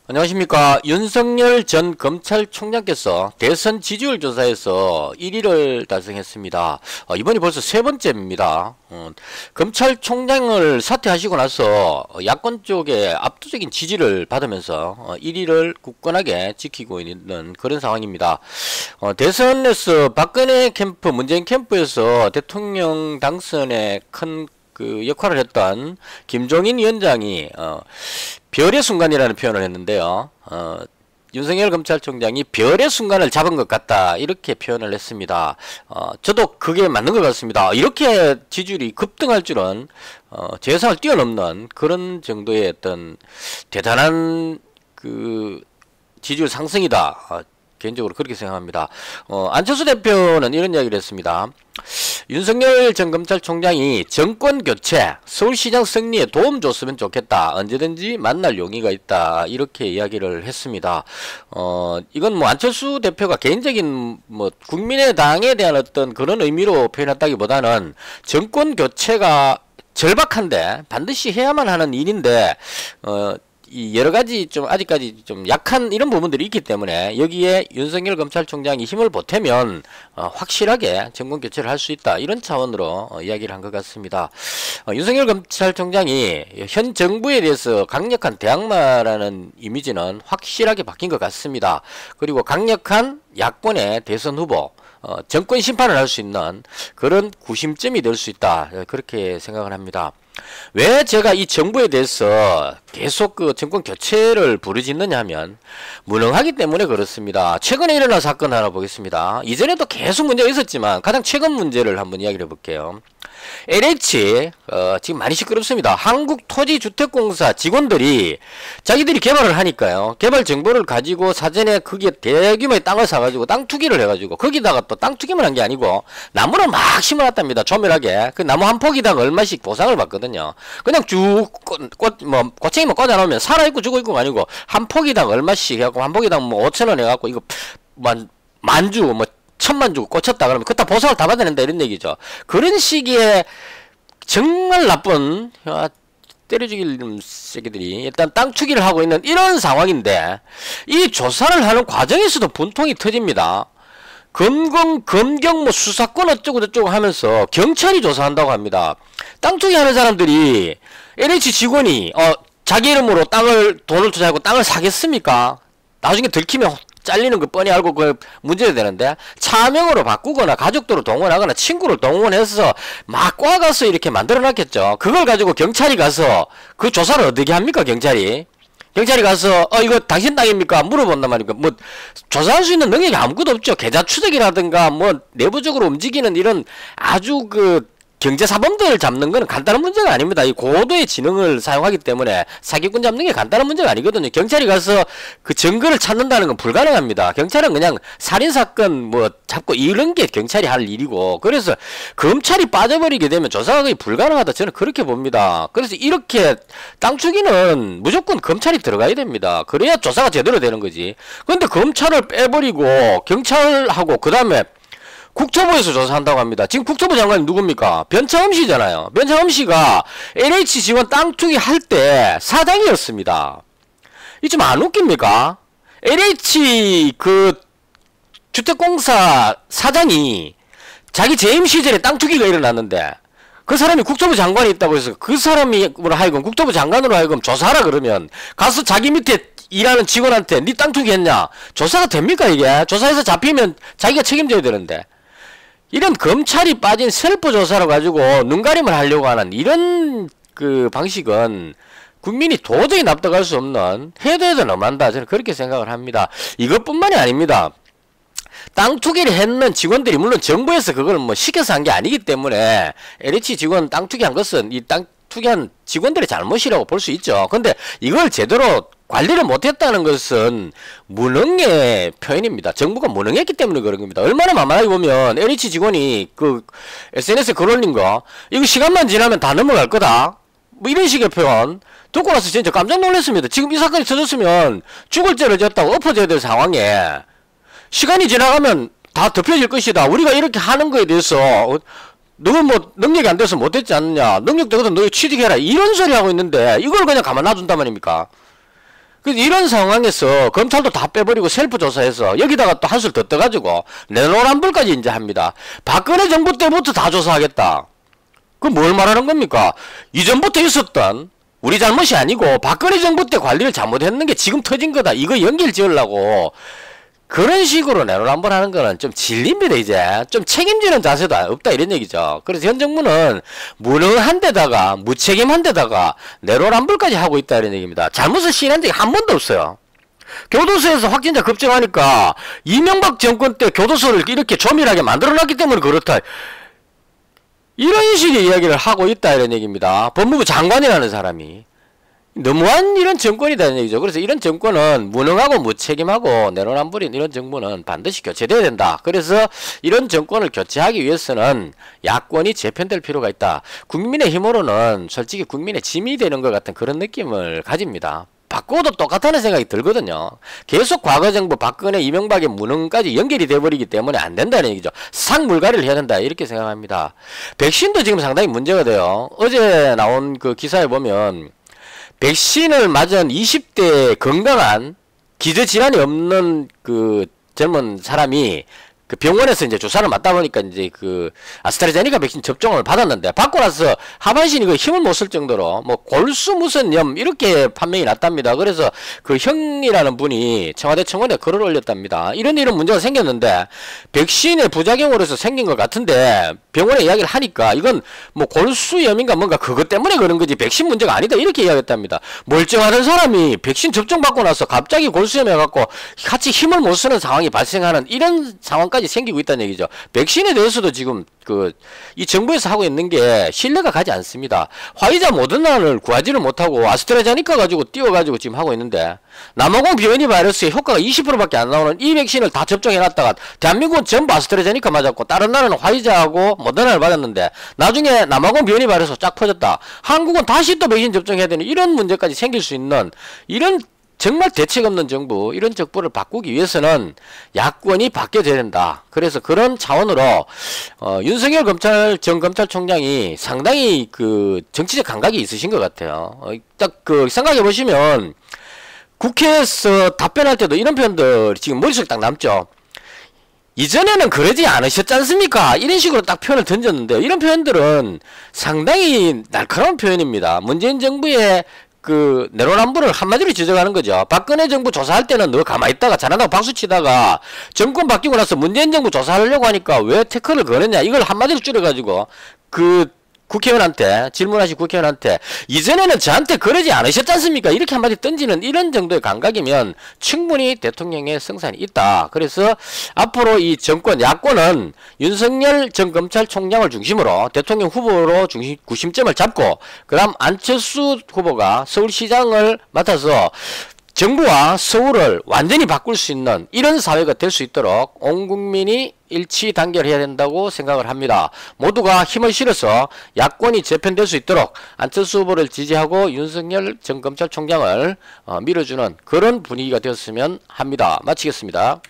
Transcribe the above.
안녕하십니까. 윤석열 전 검찰총장께서 대선 지지율 조사에서 1위를 달성했습니다. 이번이 벌써 세 번째입니다. 검찰총장을 사퇴하시고 나서 야권 쪽에 압도적인 지지를 받으면서 1위를 굳건하게 지키고 있는 그런 상황입니다. 대선에서 박근혜 캠프, 문재인 캠프에서 대통령 당선에 큰 역할을 했던 김종인 위원장이 별의 순간이라는 표현을 했는데요. 윤석열 검찰총장이 별의 순간을 잡은 것 같다, 이렇게 표현을 했습니다. 저도 그게 맞는 것 같습니다. 이렇게 지지율이 급등할 줄은 제 예상을 뛰어넘는 그런 정도의 어떤 대단한 지지율 상승이다, 개인적으로 그렇게 생각합니다. 안철수 대표는 이런 이야기를 했습니다. 윤석열 전 검찰총장이 정권교체, 서울시장 승리에 도움 줬으면 좋겠다, 언제든지 만날 용의가 있다, 이렇게 이야기를 했습니다. 이건 뭐 안철수 대표가 개인적인 국민의당에 대한 어떤 그런 의미로 표현했다기보다는 정권교체가 절박한데 반드시 해야만 하는 일인데 이 여러가지 좀 아직까지 좀 약한 이런 부분들이 있기 때문에 여기에 윤석열 검찰총장이 힘을 보태면 확실하게 정권 교체를 할 수 있다, 이런 차원으로 이야기를 한 것 같습니다. 윤석열 검찰총장이 현 정부에 대해서 강력한 대항마라는 이미지는 확실하게 바뀐 것 같습니다. 그리고 강력한 야권의 대선 후보, 정권 심판을 할 수 있는 그런 구심점이 될 수 있다, 그렇게 생각을 합니다. 왜 제가 이 정부에 대해서 계속 정권 교체를 부르짖느냐 하면 무능하기 때문에 그렇습니다. 최근에 일어난 사건 하나 보겠습니다. 이전에도 계속 문제가 있었지만 가장 최근 문제를 한번 이야기를 해볼게요. LH 지금 많이 시끄럽습니다. 한국토지주택공사 직원들이 자기들이 개발을 하니까요, 개발 정보를 가지고 사전에 거기에 대규모의 땅을 사가지고 땅 투기를 해가지고 거기다가 또 땅 투기만 한 게 아니고 나무를 막 심어놨답니다. 조밀하게. 그 나무 한 폭이당 얼마씩 보상을 받거든요. 그냥 쭉 고챙이만 꽂아놓으면 살아있고 죽어있고가 아니고 한 폭이당 얼마씩 해갖고 한 폭이당 5,000원 해갖고 이거 만주 1,000만 주고 꽂혔다 그러면 그따 보상을 다 받아낸다, 이런 얘기죠. 그런 시기에 정말 나쁜 때려 죽일 새끼들이 일단 땅 투기를 하고 있는 이런 상황인데, 이 조사를 하는 과정에서도 분통이 터집니다. 검경 수사권 어쩌고 저쩌고 하면서 경찰이 조사한다고 합니다. 땅 투기하는 사람들이 LH 직원이 자기 이름으로 돈을 투자하고 땅을 사겠습니까? 나중에 들키면 잘리는 거 뻔히 알고 그 문제가 되는데, 차명으로 바꾸거나 가족들을 동원하거나 친구를 동원해서 막 꽈가서 이렇게 만들어 놨겠죠. 그걸 가지고 경찰이 가서 그 조사를 어떻게 합니까? 경찰이 가서 이거 당신 땅입니까? 물어본단 말입니까? 조사할 수 있는 능력이 아무것도 없죠. 계좌 추적이라든가 내부적으로 움직이는 이런 아주 경제사범들을 잡는 건 간단한 문제가 아닙니다. 이 고도의 지능을 사용하기 때문에 사기꾼 잡는 게 간단한 문제가 아니거든요. 경찰이 가서 그 증거를 찾는다는 건 불가능합니다. 경찰은 그냥 살인사건 잡고 이런 게 경찰이 할 일이고, 그래서 검찰이 빠져버리게 되면 조사가 거의 불가능하다, 저는 그렇게 봅니다. 그래서 이렇게 땅 투기는 무조건 검찰이 들어가야 됩니다. 그래야 조사가 제대로 되는 거지. 근데 검찰을 빼버리고 경찰하고 그 다음에 국토부에서 조사한다고 합니다. 지금 국토부 장관이 누굽니까? 변창흠 씨잖아요. 변창흠 씨가 LH 직원 땅 투기 할 때 사장이었습니다. 이 좀 안 웃깁니까? LH 주택공사 사장이 자기 재임 시절에 땅 투기가 일어났는데 그 사람이 국토부 장관이 있다고 해서 그 사람으로 하여금 국토부 장관으로 하여금 조사하라 그러면 가서 자기 밑에 일하는 직원한테 니 땅 투기했냐? 조사가 됩니까 이게? 조사해서 잡히면 자기가 책임져야 되는데, 이런 검찰이 빠진 셀프 조사를 가지고 눈가림을 하려고 하는 이런 방식은 국민이 도저히 납득할 수 없는, 해도 너무한다, 저는 그렇게 생각을 합니다. 이것뿐만이 아닙니다. 땅 투기를 했는 직원들이 물론 정부에서 그걸 시켜서 한 게 아니기 때문에 LH 직원 땅 투기한 것은 이 땅 투기한 직원들의 잘못이라고 볼 수 있죠. 근데 이걸 제대로 관리를 못했다는 것은 무능의 표현입니다. 정부가 무능했기 때문에 그런 겁니다. 얼마나 만만하게 보면 LH 직원이 SNS에 글 올린 거 이거 시간만 지나면 다 넘어갈 거다, 이런 식의 표현 듣고 나서 진짜 깜짝 놀랐습니다. 지금 이 사건이 터졌으면 죽을 죄를 졌다고 엎어져야 될 상황에 시간이 지나가면 다 덮여질 것이다, 우리가 이렇게 하는 거에 대해서 너는 능력이 안 돼서 못했지 않느냐, 능력 되거든 너 취직해라, 이런 소리 하고 있는데 이걸 그냥 가만 놔둔단 말입니까? 그래서 이런 상황에서 검찰도 다 빼버리고 셀프 조사해서 여기다가 또 한술 더 떠가지고 내로남불까지 이제 합니다. 박근혜 정부 때부터 다 조사하겠다. 그 뭘 말하는 겁니까? 이전부터 있었던 우리 잘못이 아니고 박근혜 정부 때 관리를 잘못했는 게 지금 터진 거다. 이거 연결 지으려고 그런 식으로 내로남불하는 거는 좀 질립니다. 이제 좀 책임지는 자세도 없다 이런 얘기죠. 그래서 현 정부는 무능한 데다가 무책임한 데다가 내로남불까지 하고 있다 이런 얘기입니다. 잘못을 시인한 적이 한 번도 없어요. 교도소에서 확진자 급증하니까 이명박 정권 때 교도소를 이렇게 조밀하게 만들어놨기 때문에 그렇다. 이런 식의 이야기를 하고 있다 이런 얘기입니다. 법무부 장관이라는 사람이. 너무한 이런 정권이다 이런 얘기죠. 그래서 이런 정권은 무능하고 무책임하고 내로남불인 이런 정부는 반드시 교체돼야 된다. 그래서 이런 정권을 교체하기 위해서는 야권이 재편될 필요가 있다. 국민의힘으로는 솔직히 국민의 짐이 되는 것 같은 그런 느낌을 가집니다. 바꿔도 똑같다는 생각이 들거든요. 계속 과거 정부 박근혜 이명박의 무능까지 연결이 돼버리기 때문에 안 된다는 얘기죠. 상물갈이를 해야 된다 이렇게 생각합니다. 백신도 지금 상당히 문제가 돼요. 어제 나온 그 기사에 보면 백신을 맞은 20대 건강한 기저질환이 없는 그 젊은 사람이 그 병원에서 이제 주사를 맞다 보니까 이제 그 아스트라제네카 백신 접종을 받았는데 받고 나서 하반신이 그 힘을 못 쓸 정도로 뭐 골수 무슨 염 이렇게 판명이 났답니다. 그래서 그 형이라는 분이 청와대 청원에 글을 올렸답니다. 이런 문제가 생겼는데 백신의 부작용으로서 생긴 것 같은데 병원에 이야기를 하니까 이건 뭐 골수염인가 뭔가 그것 때문에 그런 거지 백신 문제가 아니다 이렇게 이야기했답니다. 멀쩡하던 사람이 백신 접종 받고 나서 갑자기 골수염 해갖고 같이 힘을 못 쓰는 상황이 발생하는 이런 상황까지 생기고 있다는 얘기죠. 백신에 대해서도 지금 이 정부에서 하고 있는 게 신뢰가 가지 않습니다. 화이자 모더나를 구하지를 못하고 아스트라제네카 가지고 띄워가지고 지금 하고 있는데 남아공 변이 바이러스의 효과가 20%밖에 안 나오는 이 백신을 다 접종해놨다가 대한민국은 전부 아스트라제네카 맞았고 다른 나라는 화이자하고 모더나를 맞았는데 나중에 남아공 변이 바이러스 쫙 퍼졌다. 한국은 다시 또 백신 접종해야 되는 이런 문제까지 생길 수 있는 이런 정말 대책 없는 정부 이런 정부를 바꾸기 위해서는 야권이 바뀌어야 된다. 그래서 그런 차원으로 윤석열 전 검찰총장이 상당히 그 정치적 감각이 있으신 것 같아요. 딱 그 생각해 보시면 국회에서 답변할 때도 이런 표현들 지금 머릿속에 딱 남죠. 이전에는 그러지 않으셨지 않습니까? 이런 식으로 딱 표현을 던졌는데 이런 표현들은 상당히 날카로운 표현입니다. 문재인 정부의 그 내로남불을 한마디로 지적하는 거죠. 박근혜 정부 조사할 때는 너 가만히 있다가 잘한다고 박수치다가 정권 바뀌고 나서 문재인 정부 조사하려고 하니까 왜 태클을 거느냐 이걸 한마디로 줄여가지고 그 국회의원한테 질문하신 국회의원한테 이전에는 저한테 그러지 않으셨지 않습니까? 이렇게 한마디 던지는 이런 정도의 감각이면 충분히 대통령의 성산이 있다. 그래서 앞으로 이 정권 야권은 윤석열 전 검찰총장을 중심으로 대통령 후보로 구심점을 잡고 그다음 안철수 후보가 서울시장을 맡아서 정부와 서울을 완전히 바꿀 수 있는 이런 사회가 될 수 있도록 온 국민이 일치 단결해야 된다고 생각을 합니다. 모두가 힘을 실어서 야권이 재편될 수 있도록 안철수 후보를 지지하고 윤석열 전 검찰총장을 밀어주는 그런 분위기가 되었으면 합니다. 마치겠습니다.